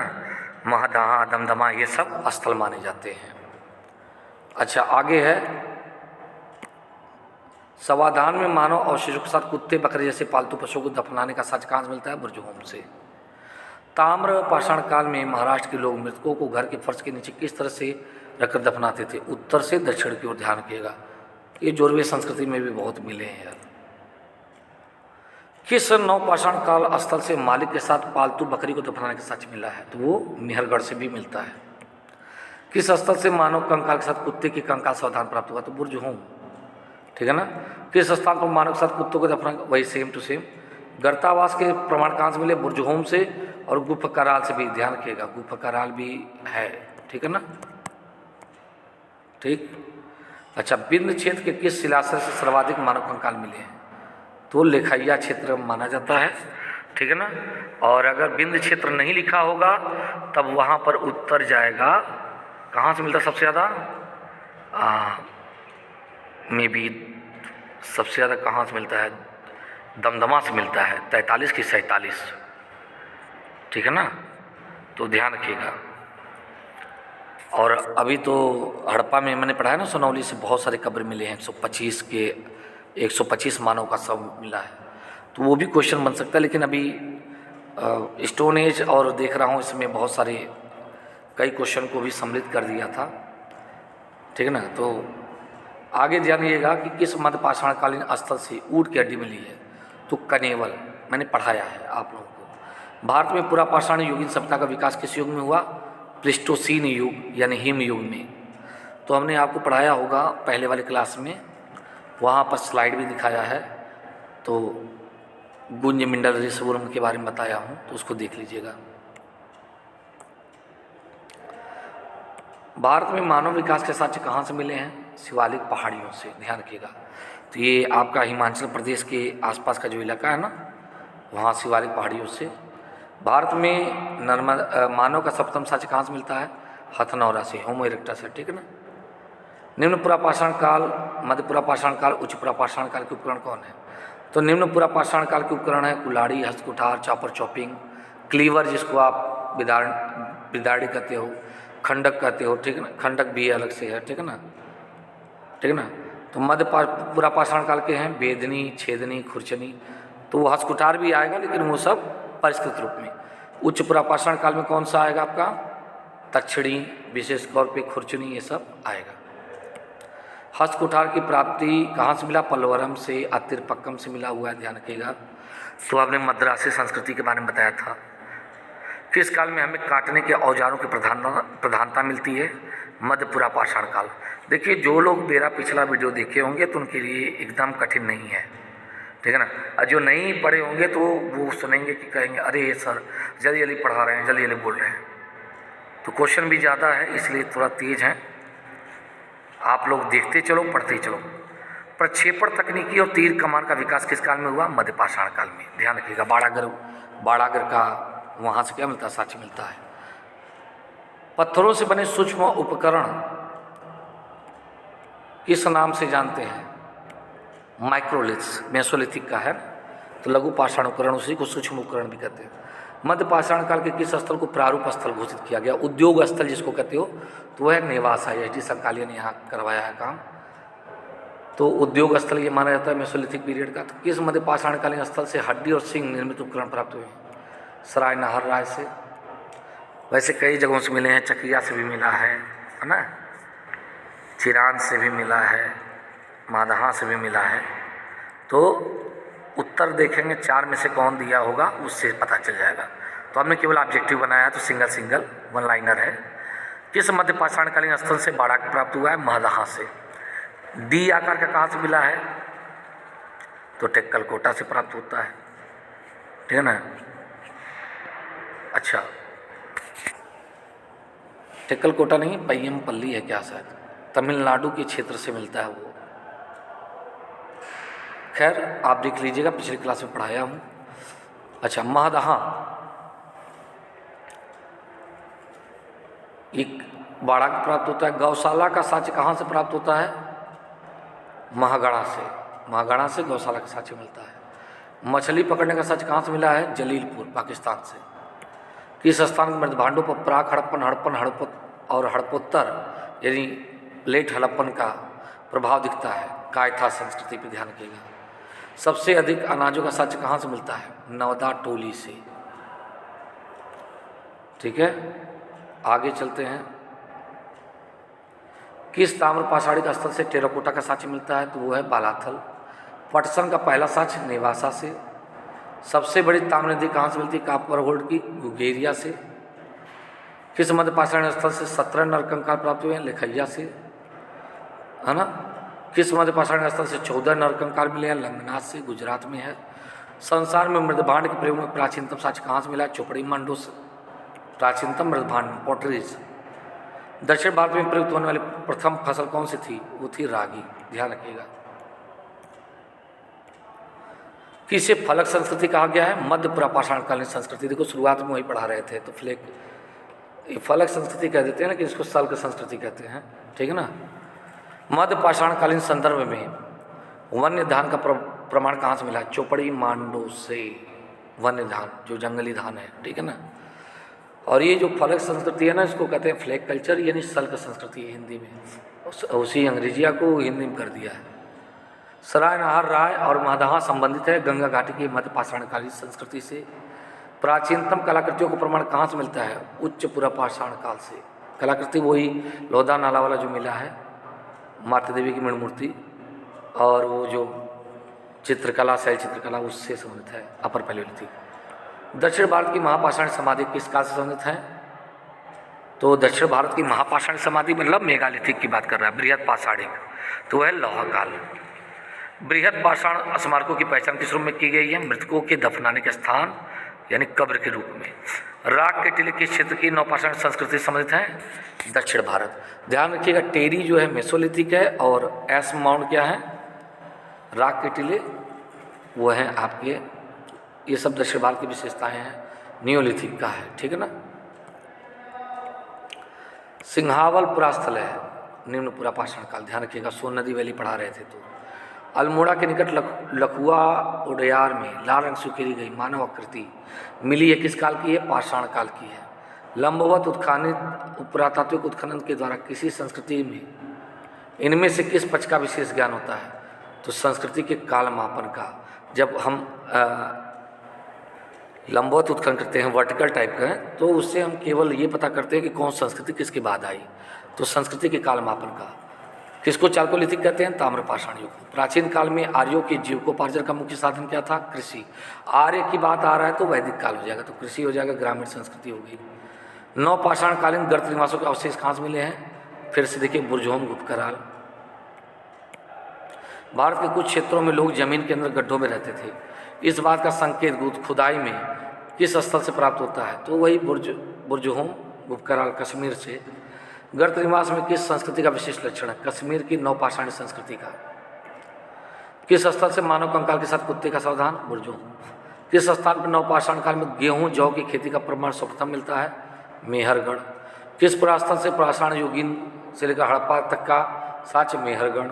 महदहा, दमदमा, ये सब स्थल माने जाते हैं। अच्छा, आगे है समाधान में मानव अवशेषों के साथ कुत्ते बकरे जैसे पालतू पशुओं को दफनाने का सच कहाँ से मिलता है? बुर्जहोम से। ताम्र पाषाण काल में महाराष्ट्र के लोग मृतकों को घर के फर्श के नीचे किस तरह से रखकर दफनाते थे? उत्तर से दक्षिण की ओर, ध्यान रखिएगा। ये जोरवे संस्कृति में भी बहुत मिले हैं यार। किस नवपाषाण काल स्थल से मालिक के साथ पालतू बकरी को दफनाने का सच मिला है? तो वो मेहरगढ़ से भी मिलता है। किस स्थल से मानव कंकाल के साथ कुत्ते की कंकाल सावधान प्राप्त हुआ? तो बुर्जहोम, ठीक है ना। किस स्थान पर मानव के साथ कुत्तों को दफना? वही सेम टू सेम। गर्तावास के प्रमाण कहाँ से मिले? बुर्जहोम से और गुफा कराल से भी, ध्यान रखिएगा, गुफा कराल भी है, ठीक है ना, ठीक। अच्छा, बिंद क्षेत्र के किस शिलाश्रय से सर्वाधिक मानव कंकाल मिले हैं? तो लेखैया क्षेत्र माना जाता है, ठीक है ना। और अगर बिंद क्षेत्र नहीं लिखा होगा तब वहाँ पर उत्तर जाएगा, कहाँ से मिलता सबसे ज़्यादा? मे बी सबसे ज़्यादा कहाँ से मिलता है? दमदमा से मिलता है, 43 की 47, ठीक है ना। तो ध्यान रखिएगा। और अभी तो हड़प्पा में मैंने पढ़ा है ना, सोनौली से बहुत सारे कब्र मिले हैं, 125 मानव का शव मिला है, तो वो भी क्वेश्चन बन सकता है। लेकिन अभी स्टोन एज और देख रहा हूँ इसमें बहुत सारे कई क्वेश्चन को भी सम्मिलित कर दिया था, ठीक है ना। तो आगे जानिएगा कि किस मध्य पाषाणकालीन स्थल से ऊँट की हड्डी मिली है? तो कनेवल, मैंने पढ़ाया है आप लोगों को। भारत में पुरापाषाण युगीन सभ्यता का विकास किस युग में हुआ? प्लिस्टोसीन युग यानी हिम युग में। तो हमने आपको पढ़ाया होगा पहले वाले क्लास में, वहाँ पर स्लाइड भी दिखाया है, तो गुंज मिंडल ऋषिवर्म के बारे में बताया हूँ, तो उसको देख लीजिएगा। भारत में मानव विकास के साक्ष्य कहाँ से मिले हैं? शिवालिक पहाड़ियों से, ध्यान रखिएगा। तो ये आपका हिमाचल प्रदेश के आसपास का जो इलाका है ना, वहाँ शिवालिक पहाड़ियों से। भारत में मानव का सप्तम साक्ष्य कहाँ से मिलता है? हथनौरा से, होमो इरेक्टस से, ठीक है ना। निम्न पुरापाषाण काल, मध्य पुरापाषाण काल, उच्च पुरापाषाण काल के उपकरण कौन है? तो निम्न पुरापाषाण काल के उपकरण है कुल्हाड़ी, हस्तकुठार, चॉपर, चॉपिंग, क्लीवर जिसको आप बिदाड़ी कहते हो, खंडक कहते हो, ठीक है ना, खंडक भी अलग से है, ठीक है ना, ठीक है ना। तो मध्य पुरापाषाण काल के हैं बेदनी, छेदनी, खुरचनी, तो वो हस्तकुठार भी आएगा लेकिन वो सब परिष्कृत रूप में। उच्च पुरापाषाण काल में कौन सा आएगा आपका? तक्षणी, विशेष तौर पे खुरचनी, ये सब आएगा। हस्तकुठार की प्राप्ति कहाँ से मिला? पल्लवरम से, अतिरपक्कम से मिला हुआ है, ध्यान रखिएगा। तो आपने मद्रासी संस्कृति के बारे में बताया था। किस काल में हमें काटने के औजारों की प्रधानता मिलती है? मध्य पुरा पाषाण काल। देखिए, जो लोग मेरा पिछला वीडियो देखे होंगे तो उनके लिए एकदम कठिन नहीं है, ठीक है ना। और जो नहीं पढ़े होंगे तो वो सुनेंगे कि कहेंगे अरे ये सर जल्दी जल्दी पढ़ा रहे हैं, जल्दी जल्दी बोल रहे हैं। तो क्वेश्चन भी ज़्यादा है इसलिए थोड़ा तेज है। आप लोग देखते चलो, पढ़ते चलो। प्रक्षेपण तकनीकी और तीर कमान का विकास किस काल में हुआ? मध्य पाषाण काल में। ध्यान रखिएगा। बाड़ागर का वहाँ से क्या मिलता है? साक्ष्य मिलता है। पत्थरों से बने सूक्ष्म उपकरण किस नाम से जानते हैं? माइक्रोलिथ्स, मेसोलिथिक का है, तो लघु पाषाण उपकरण, उसी को सूक्ष्म उपकरण भी कहते हैं। मध्य पाषाण काल के किस स्थल को प्रारूप स्थल घोषित किया गया? उद्योग स्थल जिसको कहते हो, तो वह नेवासा है। एच.डी. संकालिया ने यहाँ करवाया है काम। तो उद्योग स्थल ये माना जाता है मेसोलिथिक पीरियड का। तो किस मध्य पाषाणकालीन स्थल से हड्डी और सिंह निर्मित उपकरण प्राप्त हुए? सराय नाहर राय से। वैसे कई जगहों से मिले हैं, चकिया से भी मिला है ना, चिरान से भी मिला है, मादहा से भी मिला है। तो उत्तर देखेंगे 4 में से कौन दिया होगा उससे पता चल जाएगा। तो हमने केवल ऑब्जेक्टिव बनाया तो सिंगल वन लाइनर है। किस मध्य पाषाणकालीन स्थल से बाड़ाग प्राप्त हुआ है? महदहा से। डी आकार का कहाँ से मिला है? तो टेक्कलकोटा से प्राप्त होता है, ठीक है ना। अच्छा, टेक्कलकोटा नहीं, पय्यमपल्ली है क्या शायद, तमिलनाडु के क्षेत्र से मिलता है वो। खैर आप देख लीजिएगा, पिछली क्लास में पढ़ाया हूँ। अच्छा, महदहा एक बाड़ाग प्राप्त होता है। गौशाला का साक्ष्य कहाँ से प्राप्त होता है? महागढ़ा से। महागढ़ा से गौशाला का साक्ष्य मिलता है। मछली पकड़ने का साक्ष्य कहाँ से मिला है? जलीलपुर, पाकिस्तान से। किस स्थान के मृदभांडों पर प्राक हड़प्पन और हड़प्पोत्तर यानी लेट हड़प्पन का प्रभाव दिखता है? कायथा संस्कृति पर ध्यान रखिएगा। सबसे अधिक अनाजों का साक्ष्य कहाँ से मिलता है? नवदा टोली से, ठीक है। आगे चलते हैं। किस ताम्र पाषाणिक स्थल से टेराकोटा का साक्ष्य मिलता है? तो वो है बालाथल। पटसन का पहला साक्ष्य नेवासा से। सबसे बड़ी ताम्र नदी कहाँ से मिलती है? कापरहोल्ड की, बुल्गारिया से। किस मध्य पाषाण स्थल से 17 नरकंकाल प्राप्त हुए हैं? लेखैया से, है ना। किस मध्य पाषाण स्थल से 14 नरकंकाल मिले हैं? लंगनाथ से, गुजरात में है। संसार में मृदभांड के प्रयोग में प्राचीनतम साक्ष्य कहाँ से मिला है? चोपड़ी मंडो से। प्राचीनतम मृदभांड पॉटरीज। दक्षिण भारत में प्रयुक्त होने वाली प्रथम फसल कौन सी थी? वो थी रागी। ध्यान रखिएगा। किसे फलक संस्कृति कहा गया है? मध्य पुरापाषाणकालीन संस्कृति। देखो शुरुआत में वही पढ़ा रहे थे, तो फलक संस्कृति कह देते हैं ना, कि इसको सल्क संस्कृति कहते हैं, ठीक है ना। मध्य पाषाणकालीन संदर्भ में वन्य धान का प्रमाण कहाँ से मिला? चोपड़ी मांडो से। वन्य धान जो जंगली धान है, ठीक है ना। और ये जो फलक संस्कृति है ना, इसको कहते हैं फ्लैग कल्चर, यानी सल्क संस्कृति है हिंदी में। उसी अंग्रेजिया को हिंदी में कर दिया है। सराय नाहर राय और महदहा संबंधित है गंगा घाटी की मध्य पाषाणकालीन संस्कृति से। प्राचीनतम कलाकृतियों का प्रमाण कहाँ से मिलता है? उच्च पुरा पाषाण काल से। कलाकृति वही लोधा नाला वाला जो मिला है, माता देवी की मृण मूर्ति, और वो जो चित्रकला, शैल चित्रकला, उससे संबंधित है, अपर पैलियोलिथिक। दक्षिण भारत की महापाषाण समाधि किस काल से संबंधित है? तो दक्षिण भारत की महापाषाण समाधि मतलब मेगालिथिक की बात कर रहा है, बृहद पाषाणिक, तो वह लौह काल। बृहद पाषाण स्मारकों की पहचान किस रूप में की गई है? मृतकों के दफनाने के स्थान यानी कब्र के रूप में। राग के टीले किस क्षेत्र की नवपाषाण संस्कृति से संबंधित है? दक्षिण भारत। ध्यान रखिएगा, टेरी जो है मेसोलिथिक है और एस माउंट क्या है? राग के टीले वो हैं आपके, ये सब दक्षिण भारत की विशेषताएं हैं, नियोलिथिक का है, ठीक है ना। सिंहावल पुरास्थल है, निम्न पुरा पाषाण काल। ध्यान रखिएगा, सोन नदी वैली पढ़ा रहे थे। तो अल्मोड़ा के निकट लखुआ उडयार में लाल रंग से उकेरी गई मानव आकृति मिली है, किस काल की है? पाषाण काल की है। लंबवत उत्खनन पुरातात्विक उत्खनन के द्वारा किसी संस्कृति में इनमें से किस पक्ष का विशेष ज्ञान होता है? तो संस्कृति के काल मापन का। जब हम लंबवत उत्खनन करते हैं, वर्टिकल टाइप का है, तो उससे हम केवल ये पता करते हैं कि कौन संस्कृति किसके बाद आई, तो संस्कृति के काल मापन का। किसको चाल्कोलिथिक कहते हैं? ताम्रपाषाण युग। प्राचीन काल में आर्यों के जीविकोपार्जन का मुख्य साधन क्या था? कृषि। आर्य की बात आ रहा है तो वैदिक काल हो जाएगा, तो कृषि हो जाएगा, ग्रामीण संस्कृति हो गई। नवपाषाणकालीन गर्त निवासों के अवशेष कहाँ से मिले हैं? फिर से देखिए, बुर्जहोम, गुप्तकराल। भारत के कुछ क्षेत्रों में लोग जमीन के अंदर गड्ढों में रहते थे। इस बात का संकेत खुदाई में किस स्थल से प्राप्त होता है? तो वही बुर्जहोम, गुप्तकराल, कश्मीर से। गर्त निवास में किस संस्कृति का विशेष लक्षण है? कश्मीर की नवपाषाणी संस्कृति का। किस स्थल से मानव कंकाल के साथ कुत्ते का सावधान? बुर्जहोम। किस स्थान पर नवपाषाण काल में गेहूं, जौ की खेती का प्रमाण सर्वप्रथम मिलता है? मेहरगढ़। किस पुरास्थल से पाषाण युगीन से लेकर हड़प्पा तक का साक्ष्य? मेहरगढ़।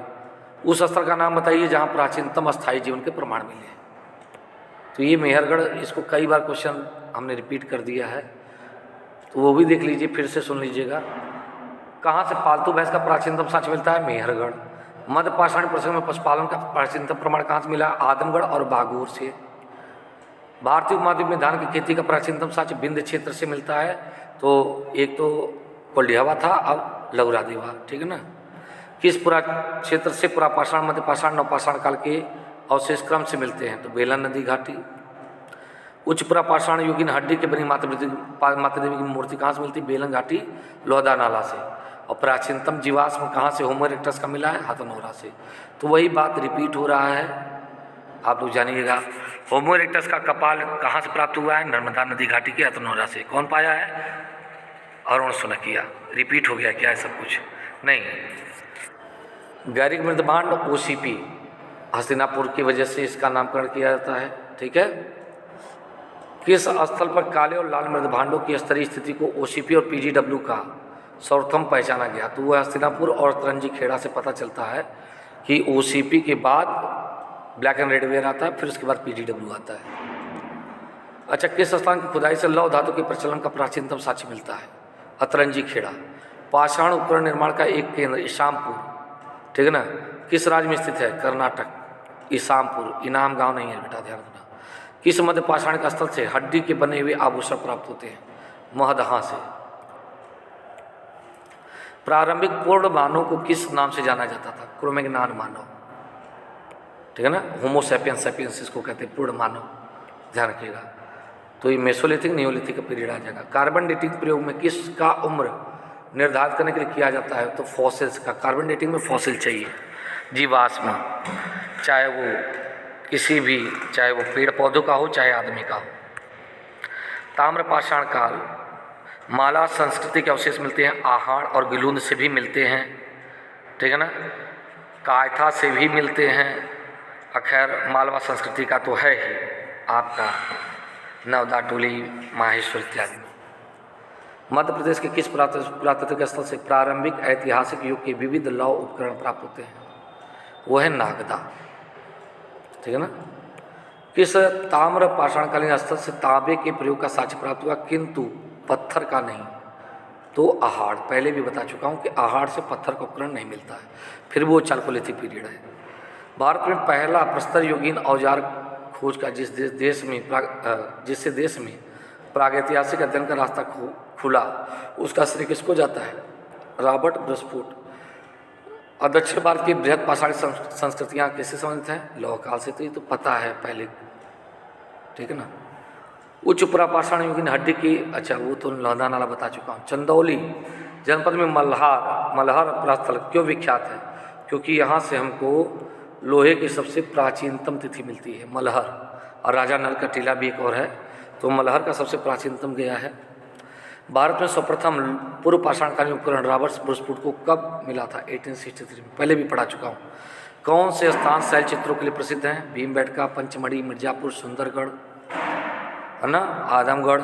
उस स्थल का नाम बताइए जहाँ प्राचीनतम स्थायी जीवन के प्रमाण मिले हैं। तो ये मेहरगढ़, इसको कई बार क्वेश्चन हमने रिपीट कर दिया है, तो वो भी देख लीजिए, फिर से सुन लीजिएगा। कहाँ से पालतू भैंस का प्राचीनतम साक्ष्य मिलता है? मेहरगढ़। मध्य पाषाण प्रसंग में पशुपालन का प्राचीनतम प्रमाण कहाँ से मिला? आदमगढ़ और बागोर से। भारतीय उपमहाद्वीप में धान की खेती का प्राचीनतम साक्ष्य विंध्य क्षेत्र से मिलता है। तो एक तो कोल्डिहावा था, अब लौरादेवा, ठीक है ना। किस पुरा क्षेत्र से पुरापाषाण, मध्य पाषाण, नवपाषाण काल के अवशेष क्रम से मिलते हैं? तो बेलन नदी घाटी। उच्च पुरापाषाण युगीन हड्डी के बनी माता देवी की मूर्ति कहाँ से मिलती? बेलन घाटी, लोहदा नाला से। और प्राचीनतम जीवाश्म कहाँ से होमो इरेक्टस का मिला है? हथनोरा से। तो वही बात रिपीट हो रहा है, आप लोग जानिएगा। होमो इरेक्टस का कपाल कहाँ से प्राप्त हुआ है? नर्मदा नदी घाटी के हथनोरा से। कौन पाया है? अरुण सुनकिया। रिपीट हो गया क्या है सब कुछ? नहीं। गैरिक मृदभांड OCP, हस्तिनापुर की वजह से इसका नामकरण किया जाता है, ठीक है। किस स्थल पर काले और लाल मृदभांडों की स्तरीय स्थिति को OCP और PGW का सर्वप्रथम पहचाना गया? तो वह हस्तिनापुर और तरंजी खेड़ा से पता चलता है कि OCP के बाद ब्लैक एंड रेड वेयर आता है, फिर उसके बाद PGW आता है। अच्छा, किस स्थान की खुदाई से लौह धातु के प्रचलन का प्राचीनतम साक्ष्य मिलता है? अतरंजी खेड़ा। पाषाण उपकरण निर्माण का एक केंद्र इसामपुर, ठीक है ना, किस राज्य में स्थित है? कर्नाटक। इसामपुर, इनाम गांव नहीं है बेटा, ध्यान रखना। किस मध्य पाषाण का स्थल से हड्डी के बने हुए आभूषण प्राप्त होते हैं? महदहा से। प्रारंभिक पूर्ण मानव को किस नाम से जाना जाता था? क्रोमैग्नान मानव, ठीक है ना। होमो सैपियंस सैपियंस इसको कहते हैं, पूर्ण मानव, ध्यान रखिएगा। तो ये मेसोलिथिक नियोलिथिक का पीरियड आ जाएगा। कार्बन डेटिंग प्रयोग में किसका उम्र निर्धारित करने के लिए किया जाता है? तो फॉसिल्स का। कार्बन डेटिंग में फॉसिल चाहिए, जीवाश्म, चाहे वो किसी भी, चाहे वो पेड़ पौधों का हो, चाहे आदमी का हो। ताम्रपाषाण काल, माला संस्कृति के अवशेष मिलते हैं, आहड़ और गिलूंद से भी मिलते हैं, ठीक है ना, कायथा से भी मिलते हैं। खैर मालवा संस्कृति का तो है ही आपका नवदा, टोली, माहेश्वर इत्यादि। मध्य प्रदेश के किस पुरातात्विक स्थल से प्रारंभिक ऐतिहासिक युग के विविध लौह उपकरण प्राप्त होते हैं? वो है नागदा, ठीक है ना। किस ताम्र पाषाणकालीन स्थल से तांबे के प्रयोग का साक्ष्य प्राप्त हुआ किंतु पत्थर का नहीं? तो आहड़, पहले भी बता चुका हूँ कि आहड़ से पत्थर का उपकरण नहीं मिलता है, फिर वो चाल्कोलिथिक पीरियड है। भारत में पहला प्रस्तर युगीन औजार खोज का जिससे देश में प्रागैतिहासिक अध्ययन का रास्ता खुला, उसका श्रेय किसको जाता है? रॉबर्ट ब्रसफूट। और दक्षिण भारत की बृहद पाषाणी संस्कृतियाँ किससे संबंधित हैं? लौह काल से। तो ये तो पता है पहले, ठीक है ना। उच्च पुरापाषाण युगीन हड्डी की, अच्छा वो तो लोहदा नाला बता चुका हूँ। चंदौली जनपद में मल्हार पुरास्थल क्यों विख्यात है? क्योंकि यहाँ से हमको लोहे की सबसे प्राचीनतम तिथि मिलती है, मल्हर। और राजा नल का टीला भी एक और है, तो मल्हर का सबसे प्राचीनतम गया है। भारत में सर्वप्रथम पूर्व पाषाणकालीन उपकरण रॉबर्ट ब्रसफूट को कब मिला था? 1863 में, पहले भी पढ़ा चुका हूँ। कौन से स्थान शैल चित्रों के लिए प्रसिद्ध हैं? भीमबेटका, पंचमढ़ी, मिर्जापुर, सुंदरगढ़, है ना, आदमगढ़,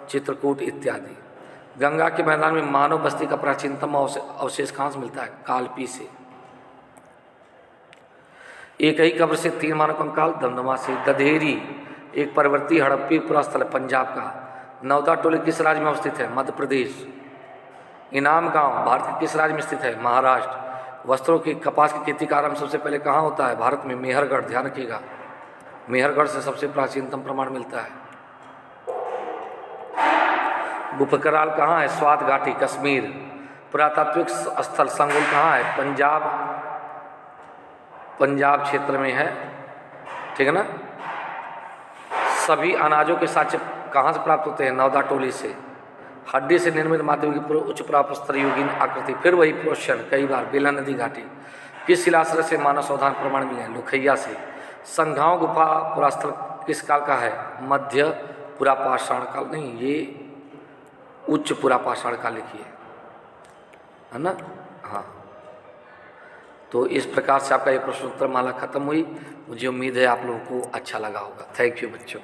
चित्रकूट इत्यादि। गंगा के मैदान में मानव बस्ती का प्राचीनतम अवशेष कहाँ से मिलता है? कालपी से। एक ही कब्र से 3 मानव कंकाल, दमदमा से। गधेरी एक परवर्ती हड़प्पी पुरास्थल पंजाब का। नवदा टोली किस राज्य में अवस्थित है? मध्य प्रदेश। इनाम गांव भारत के किस राज्य में स्थित है? महाराष्ट्र। वस्त्रों की, कपास की खेती का आरंभ सबसे पहले कहाँ होता है? भारत में मेहरगढ़, ध्यान रखिएगा। मेहरगढ़ से सबसे प्राचीनतम प्रमाण मिलता है। गुप्तकराल कहाँ है? स्वात घाटी, कश्मीर। पुरातात्विक स्थल संकुल कहाँ है? पंजाब क्षेत्र में है, ठीक है ना। सभी अनाजों के साक्ष्य कहाँ से प्राप्त होते हैं? नवदा टोली से। हड्डी से निर्मित माध्यम की उच्च प्राप्त युगीन आकृति, फिर वही क्वेश्चन कई बार, बेला नदी घाटी। किस शिलाश्रय से मानव सावधान प्रमाण मिले हैं? लोखैया से। संघाव गुफा पुरास्थल किस काल का है? मध्य पुरापाषाण काल, नहीं ये उच्च पुरापाषाण काल लिखी है ना। हाँ, तो इस प्रकार से आपका ये प्रश्नोत्तर माला खत्म हुई। मुझे उम्मीद है आप लोगों को अच्छा लगा होगा। थैंक यू बच्चों।